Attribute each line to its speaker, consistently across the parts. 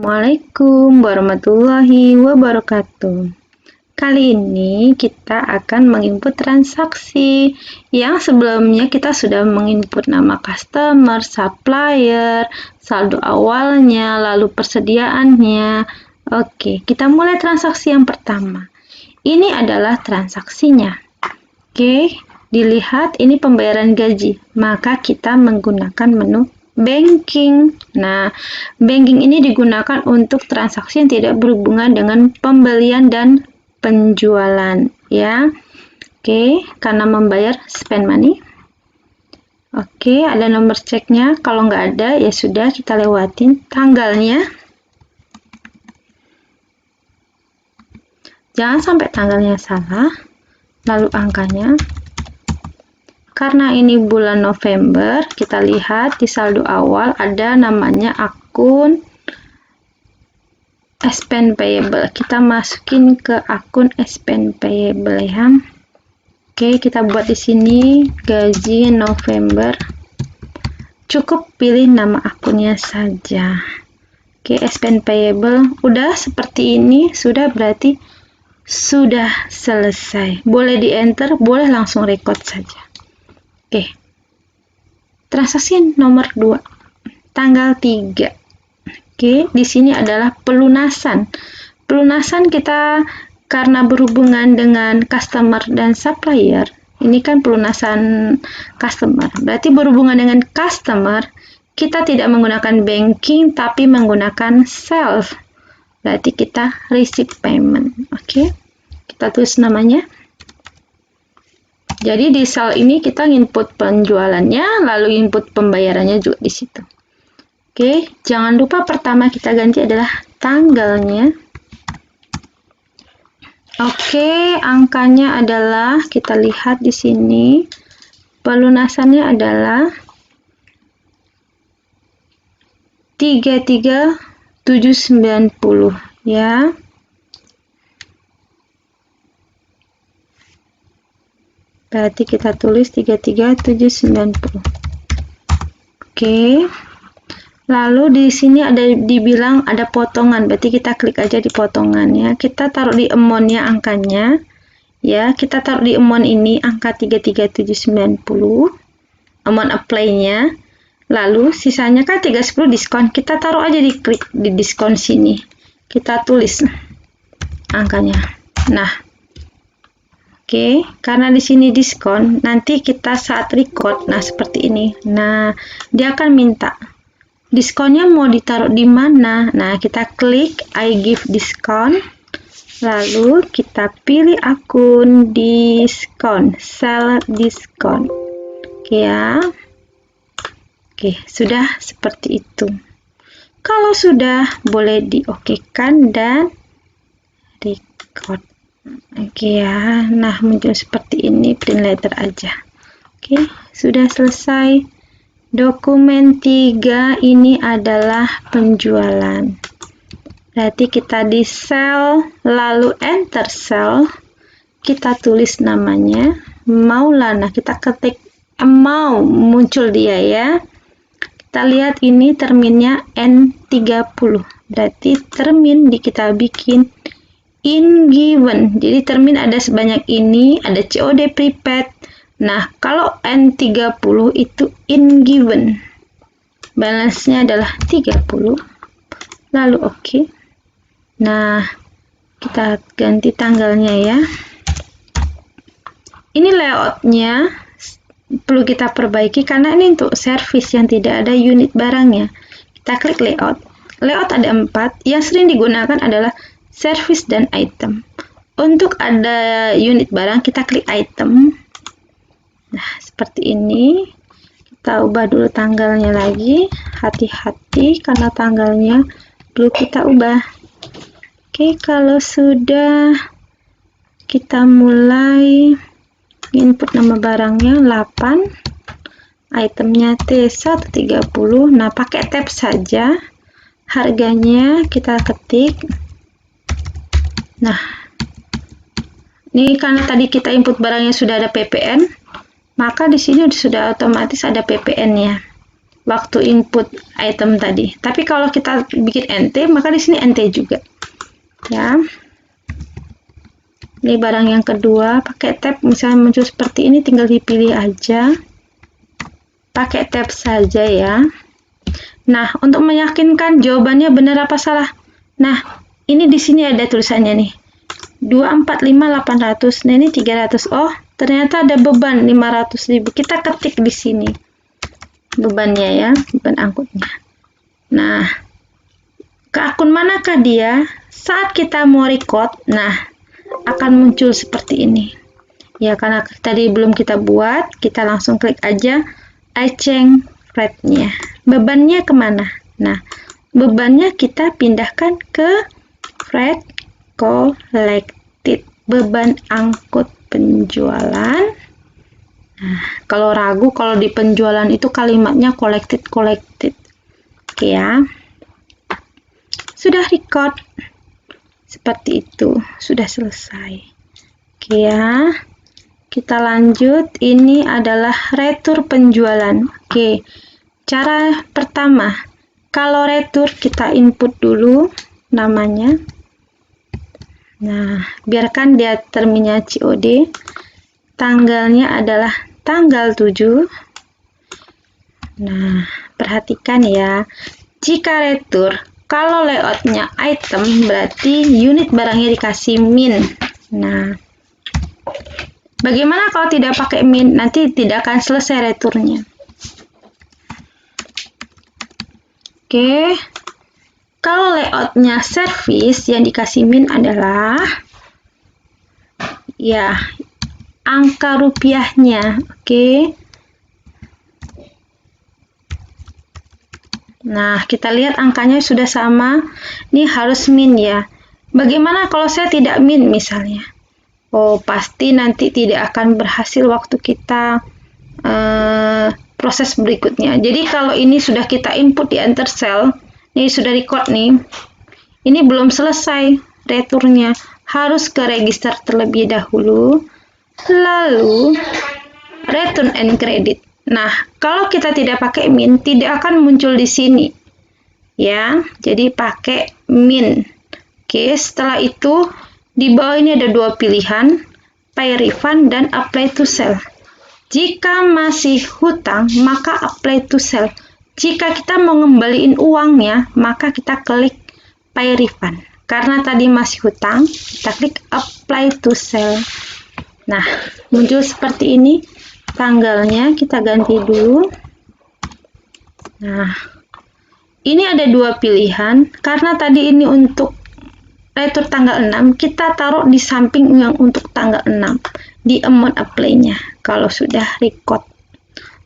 Speaker 1: Assalamualaikum warahmatullahi wabarakatuh. Kali ini kita akan menginput transaksi yang sebelumnya kita sudah menginput nama customer, supplier, saldo awalnya, lalu persediaannya. Oke, kita mulai transaksi yang pertama. Ini adalah transaksinya. Oke, dilihat ini pembayaran gaji, maka kita menggunakan menu banking. Nah, banking ini digunakan untuk transaksi yang tidak berhubungan dengan pembelian dan penjualan, ya. Oke, karena membayar spend money. Oke, ada nomor ceknya. Kalau nggak ada, ya sudah, kita lewatin tanggalnya. Jangan sampai tanggalnya salah. Lalu angkanya. Karena ini bulan November, kita lihat di saldo awal ada namanya akun spend payable. Kita masukin ke akun spend payable ya. Oke, kita buat di sini gaji November. Cukup pilih nama akunnya saja. Oke, spend payable udah seperti ini, sudah berarti sudah selesai. Boleh di enter, boleh langsung record saja. Oke, transaksi nomor 2, tanggal 3. Oke, di sini adalah pelunasan. Pelunasan kita karena berhubungan dengan customer dan supplier. Ini kan pelunasan customer. Berarti berhubungan dengan customer, kita tidak menggunakan banking tapi menggunakan self. Berarti kita receive payment. Oke, kita tulis namanya. Jadi di sel ini kita input penjualannya, lalu input pembayarannya juga di situ. Oke, jangan lupa pertama kita ganti adalah tanggalnya. Oke, angkanya adalah kita lihat di sini. Pelunasannya adalah 33790 ya. Berarti kita tulis 33790. Oke. Lalu di sini ada dibilang ada potongan, berarti kita klik aja di potongannya. Kita taruh di amount-nya angkanya. Ya, kita taruh di amount ini angka 33790. Amount apply-nya. Lalu sisanya kan 310 diskon. Kita taruh aja di klik di diskon sini. Kita tulis angkanya. Nah, oke, karena di sini diskon, nanti kita saat record, nah seperti ini. Nah, dia akan minta diskonnya mau ditaruh di mana. Nah, kita klik I give discount, lalu kita pilih akun diskon, sell diskon. Oke ya. Oke, sudah seperti itu. Kalau sudah, boleh di-okekan dan record. Oke ya, nah muncul seperti ini, print letter aja. Oke, sudah selesai. Dokumen 3 ini adalah penjualan. Berarti kita di sel, lalu enter sel. Kita tulis namanya Maulana. Kita ketik mau, muncul dia ya. Kita lihat ini terminnya N30. Berarti termin kita bikin in given. Jadi termin ada sebanyak ini, ada COD prepaid. Nah, kalau N30 itu in given. Balance-nya adalah 30. Lalu oke. Nah, kita ganti tanggalnya ya. Ini layout-nya perlu kita perbaiki karena ini untuk service yang tidak ada unit barangnya. Kita klik layout. Layout ada 4. Yang sering digunakan adalah service dan item. Untuk ada unit barang, kita klik item. Nah, seperti ini. Kita ubah dulu tanggalnya lagi. Hati-hati karena tanggalnya perlu kita ubah. Oke, kalau sudah, kita mulai input nama barangnya 8. Itemnya T130. Nah, pakai tab saja. Harganya kita ketik. Nah, ini karena tadi kita input barangnya sudah ada PPN, maka di sini sudah otomatis ada PPN-nya. waktu input item tadi. Tapi kalau kita bikin NT, maka di sini NT juga. Ya. Ini barang yang kedua, pakai tab misalnya muncul seperti ini, tinggal dipilih aja. Pakai tab saja ya. Nah, untuk meyakinkan jawabannya benar apa salah. Nah, ini di sini ada tulisannya nih. 245.800. Nah, ini 300. Oh, ternyata ada beban 500.000. Kita ketik di sini. Bebannya ya, beban angkutnya. Nah, ke akun manakah dia? Saat kita mau record, nah, akan muncul seperti ini. Ya, karena tadi belum kita buat, kita langsung klik aja I change rate-nya. Bebannya kemana? Nah, bebannya kita pindahkan ke freight collected, beban angkut penjualan. Nah, kalau ragu, kalau di penjualan itu kalimatnya collected. Oke ya. Sudah record. Seperti itu, sudah selesai. Oke ya. Kita lanjut, ini adalah retur penjualan. Oke, cara pertama, kalau retur kita input dulu namanya. Nah, biarkan dia terminnya COD. Tanggalnya adalah tanggal 7. Nah, perhatikan ya. Jika retur, kalau layoutnya item, berarti unit barangnya dikasih min. Nah, bagaimana kalau tidak pakai min? Nanti tidak akan selesai returnya. Oke. Kalau layoutnya service, yang dikasih min adalah ya angka rupiahnya. Oke. Nah, kita lihat angkanya sudah sama. Ini harus min ya. Bagaimana kalau saya tidak min misalnya? Oh, pasti nanti tidak akan berhasil waktu kita proses berikutnya. Jadi kalau ini sudah kita input di enter cell, ini sudah record nih, ini belum selesai returnya, harus ke register terlebih dahulu, lalu return and credit. Nah, kalau kita tidak pakai min, tidak akan muncul di sini ya, jadi pakai min. Oke, setelah itu di bawah ini ada dua pilihan, pay refund dan apply to sell. Jika masih hutang, maka apply to sell. Jika kita mau ngembaliin uangnya, maka kita klik pay refund. Karena tadi masih hutang, kita klik apply to sell. Nah, muncul seperti ini. Tanggalnya kita ganti dulu. Nah, ini ada dua pilihan. Karena tadi ini untuk retur tanggal 6, kita taruh di samping yang untuk tanggal 6 di amount apply-nya kalau sudah record.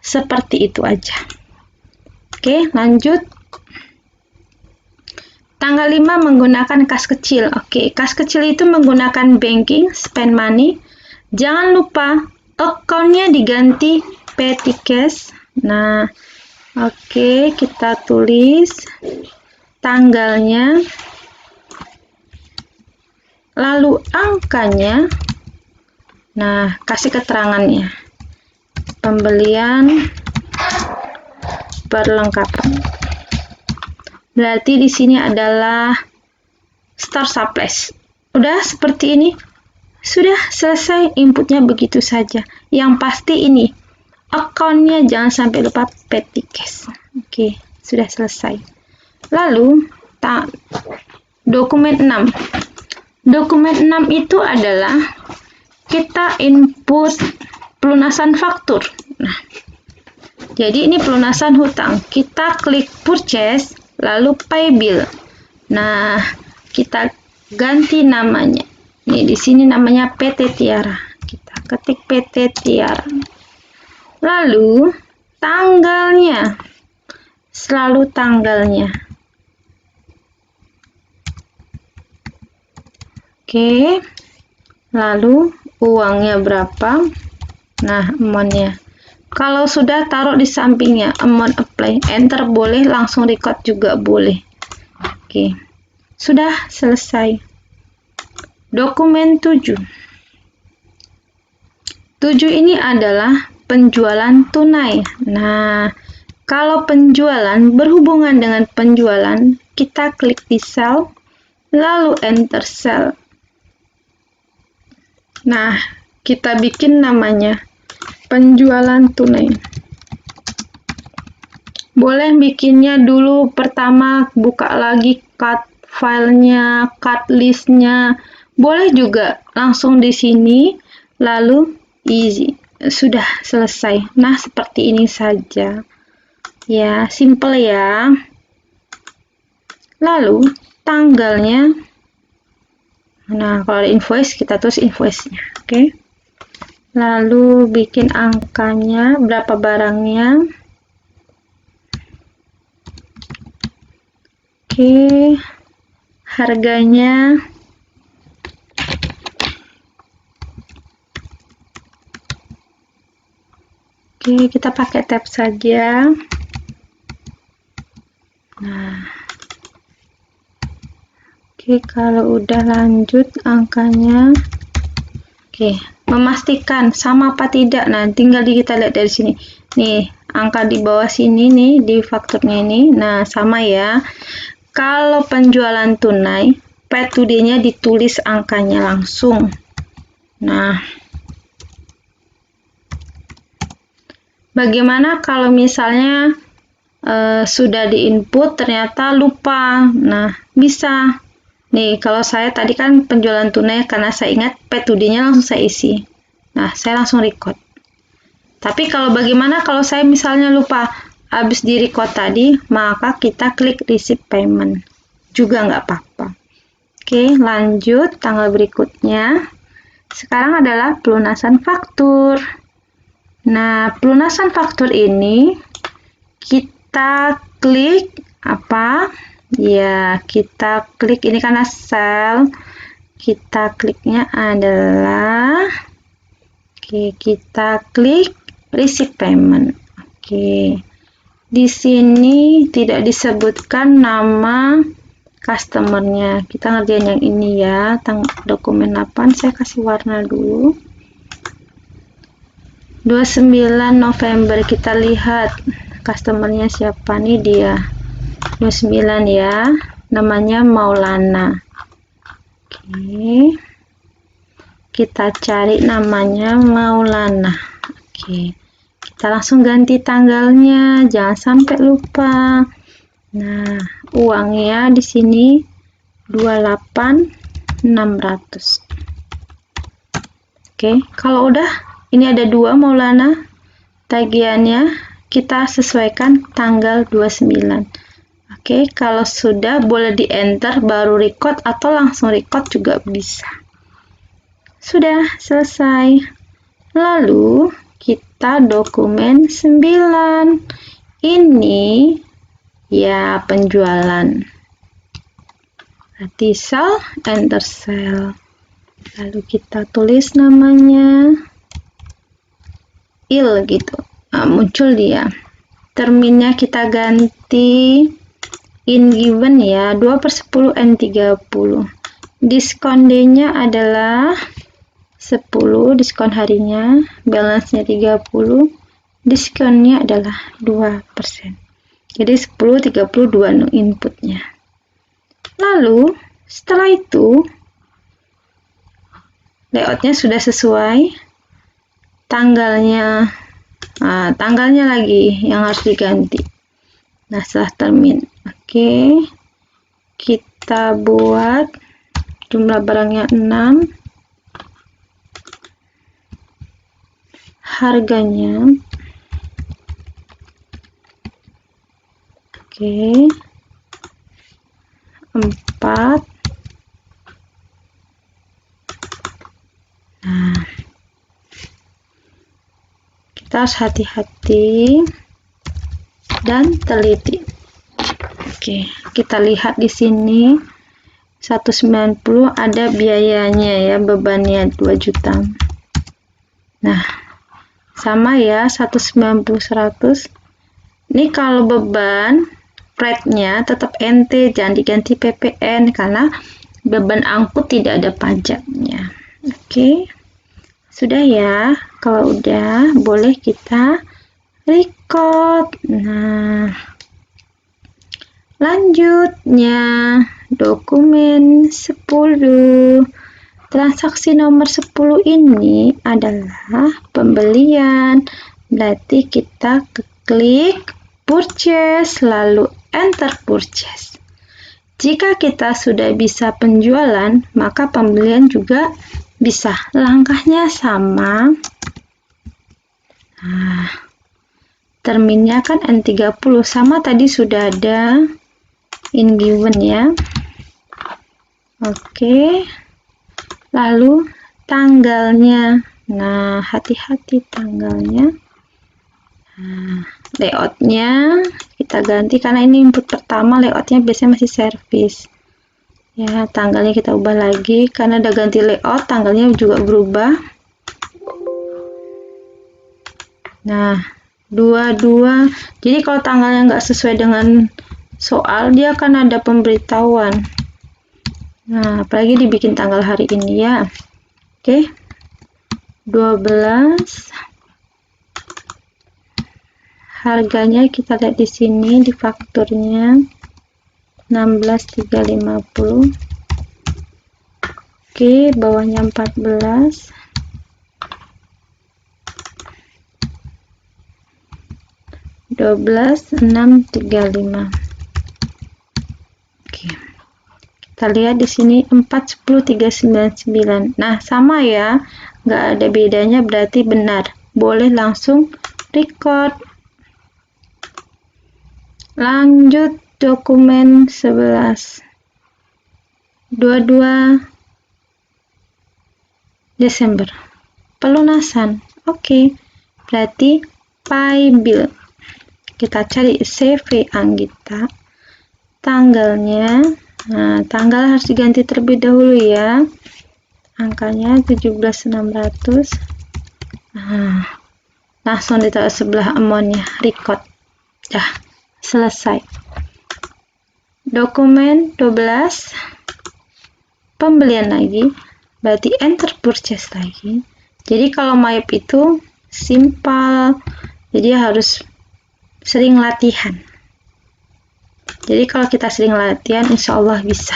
Speaker 1: Seperti itu aja. Oke, lanjut. Tanggal 5 menggunakan kas kecil. Oke, kas kecil itu menggunakan banking, spend money. Jangan lupa account-nya diganti petty cash. Nah, oke, kita tulis tanggalnya, lalu angkanya. Nah, kasih keterangannya. Pembelian perlengkapan. Berarti di sini adalah Star Supplies. Udah seperti ini. Sudah selesai, inputnya begitu saja. Yang pasti ini account-nya jangan sampai lupa petty cash. Oke, sudah selesai. Lalu dokumen 6. Dokumen 6 itu adalah kita input pelunasan faktur. Nah, jadi ini pelunasan hutang. Kita klik purchase, lalu pay bill. Nah, kita ganti namanya. Ini di sini namanya PT Tiara. Kita ketik PT Tiara. Lalu tanggalnya. Selalu tanggalnya. Oke. Lalu uangnya berapa? Nah, amount-nya. Kalau sudah taruh di sampingnya, amount apply, enter boleh, langsung record juga boleh. Oke. Sudah selesai. Dokumen 7. 7 ini adalah penjualan tunai. Nah, Kalau penjualan berhubungan dengan penjualan, kita klik di sel, lalu enter sel. Nah, kita bikin namanya penjualan tunai. Boleh bikinnya dulu pertama, buka lagi cut filenya, cut listnya. Boleh juga langsung di sini, lalu easy. Sudah selesai. Nah, seperti ini saja. Ya, simple ya. Lalu, tanggalnya. Nah, kalau ada invoice, kita tulis invoice-nya. Oke. Lalu, bikin angkanya, berapa barangnya. Oke. Harganya. Oke, kita pakai tab saja. Nah, oke, kalau udah lanjut angkanya, oke, memastikan sama apa tidak. Nah, tinggal kita lihat dari sini. Nih, angka di bawah sini nih, di fakturnya ini. Nah, sama ya. Kalau penjualan tunai, P2D-nya ditulis angkanya langsung. Nah, bagaimana kalau misalnya sudah diinput ternyata lupa? Nah, bisa. Nih, kalau saya tadi kan penjualan tunai, karena saya ingat P2D-nya langsung saya isi. Nah, saya langsung record. Tapi kalau bagaimana kalau saya misalnya lupa habis di record tadi, maka kita klik receipt payment. Juga nggak apa-apa. Oke, lanjut tanggal berikutnya. Sekarang adalah pelunasan faktur. Nah, pelunasan faktur ini kita klik apa? Ya, kita klik ini karena sel. Kita kliknya adalah kita klik receipt payment. Oke. Di sini tidak disebutkan nama customernya. Kita ngerjain yang ini ya. Dokumen 8 saya kasih warna dulu. 29 November, kita lihat customernya siapa nih, dia 29 ya, namanya Maulana. Oke, kita cari namanya Maulana. Oke, kita langsung ganti tanggalnya, jangan sampai lupa. Nah, uangnya di sini 28.600. Oke, kalau udah ini ada 2 Maulana, tagihannya kita sesuaikan tanggal 29. Oke, kalau sudah boleh di enter baru record atau langsung record juga bisa. Sudah selesai. Lalu kita dokumen 9. Ini ya penjualan. Berarti sel, enter sel. Lalu kita tulis namanya gitu. Nah, muncul dia. Terminnya kita ganti in given ya, 2/10 N30. Diskon D-nya adalah 10, diskon harinya, balance-nya 30, diskonnya adalah 2%. Jadi 10, 32 inputnya. Lalu setelah itu layoutnya sudah sesuai. Tanggalnya lagi yang harus diganti. Nah, setelah termin, oke, kita buat jumlah barangnya 6, harganya oke, 4. Nah, kita harus hati-hati dan teliti. Oke, kita lihat di sini 190 ada biayanya ya, bebannya 2 juta. Nah, sama ya, 190 100. Ini kalau beban rate-nya tetap NT, jangan diganti PPN karena beban angkut tidak ada pajaknya. Oke. Sudah ya, kalau udah boleh kita record. Nah, lanjutnya dokumen 10. Transaksi nomor 10 ini adalah pembelian. Berarti kita klik purchase, lalu enter purchase. Jika kita sudah bisa penjualan, maka pembelian juga bisa. Langkahnya sama. Nah, terminnya kan N30, sama tadi sudah ada in given ya. Oke. Lalu tanggalnya. Nah, hati-hati tanggalnya. Nah, layoutnya kita ganti karena ini input pertama, layoutnya biasanya masih service. Ya, tanggalnya kita ubah lagi karena udah ganti layout, tanggalnya juga berubah. Nah, 22. Jadi kalau tanggalnya nggak sesuai dengan soal, dia akan ada pemberitahuan. Nah, apalagi dibikin tanggal hari ini ya. Oke. 12. Harganya kita lihat di sini di fakturnya 16.350. Oke, bawahnya 14. 12.635. Oke. Kita lihat di sini 410.399. Nah, sama ya, nggak ada bedanya, berarti benar. Boleh langsung record. Lanjut dokumen 11. 22 Desember. Pelunasan. Oke. Berarti pay bill. Kita cari CV Anggita. Tanggalnya. Nah, tanggal harus diganti terlebih dahulu ya. Angkanya 17.600. Nah, langsung ditaruh sebelah amountnya, record. Dah, selesai. Dokumen 12. Pembelian lagi. Berarti enter purchase lagi. Jadi kalau Mayap itu simpel. Jadi harus sering latihan. Jadi kalau kita sering latihan, insya Allah bisa.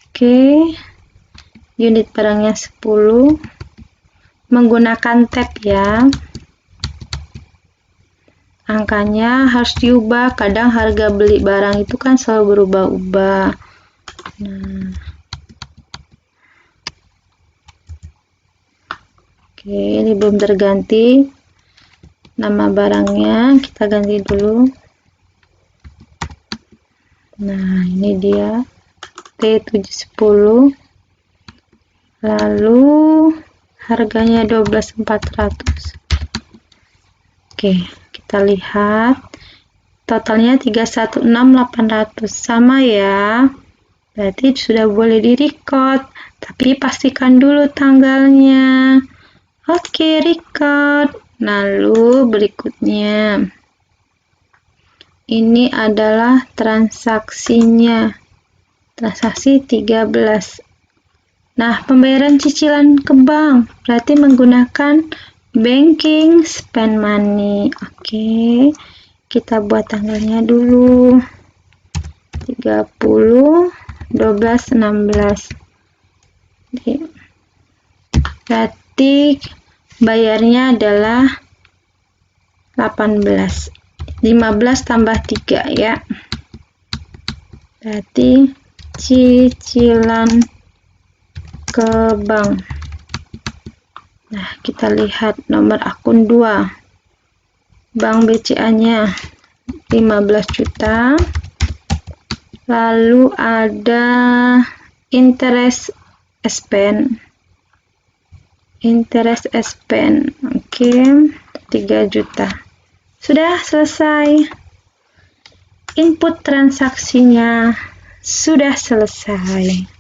Speaker 1: Oke, unit barangnya 10. Menggunakan tab ya. Angkanya harus diubah. Kadang harga beli barang itu kan selalu berubah-ubah. Nah. Oke, ini belum terganti. Nama barangnya kita ganti dulu. Nah, ini dia T710. Lalu harganya 12.400. Oke, kita lihat totalnya 316.800. Sama ya. Berarti sudah boleh di-record, tapi pastikan dulu tanggalnya. Oke, record. Lalu berikutnya, ini adalah transaksinya, transaksi 13. Nah, pembayaran cicilan ke bank berarti menggunakan banking spend money. Oke, kita buat tanggalnya dulu. 30 12 16. Berarti bayarnya adalah 18. 15 tambah 3 ya. Berarti cicilan ke bank. Nah, kita lihat nomor akun 2. Bank BCA-nya 15 juta. Lalu ada interest expense. Interest expense. Oke, 3 juta. Sudah selesai. Input transaksinya sudah selesai.